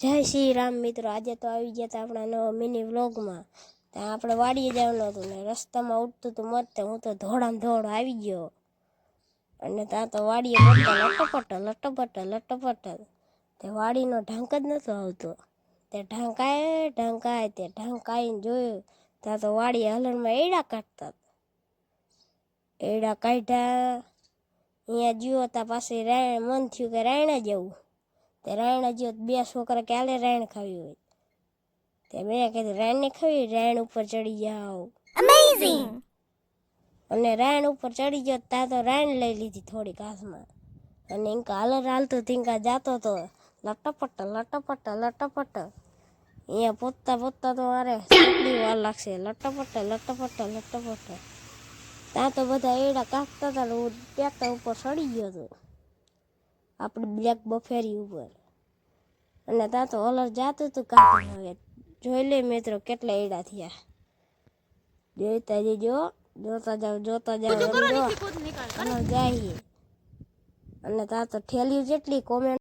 જય શ્રી રામ મિત્રો, આજે તો આવી ગયા હતા આપણા નવા મિની વ્લોગમાં. ત્યાં આપણે વાડીએ જવાનું હતું ને રસ્તામાં ઉઠતું હતું મત હું તો ધોળામ ધોળ આવી ગયો. અને ત્યાં તો વાડીએ બધા લટપટ તે વાડીનો ઢાંક જ નહોતો આવતો. તે ઢાંકાઈને જોયું ત્યાં તો વાડીએ હલનમાં એડા કાઢતા. એડા કાઢ્યા અહીંયા જ્યો તા પાછી મન થયું કે રાયણા જવું. તે રાયણા જ્યો બે છોકરા કે આલે રાયણ ખાવી હોય. તે મેં કીધું રાયણ નહીં ખાવી, રાયણ ઉપર ચડી જાઓ. અમેઝિંગ! અને રાયણ ઉપર ચડી ગયો ત્યાં તો રાયણ લઈ લીધી થોડીક હાથમાં. અને ઇનકા હાલતો ધીંકા જાતો તો લટપટ. અહીંયા પહોંચતા તો મારે કેટલી વાર લાગશે. લટપટ. ત્યાં તો બધા એડા કાપતા હતા ને હું ટ્રેક્ટર ઉપર ચડી ગયો હતો આપણી બ્લેક બફેરી ઉપર. અને ત્યાં તો હલર જાતું હતું કાપી. હવે જોઈ લે મિત્રો કેટલા એડા થયા. જોતા જજો, જોતા જાવ હલર જાય. અને ત્યાં તો ઠેલ્યું જેટલી કોમેન્ટ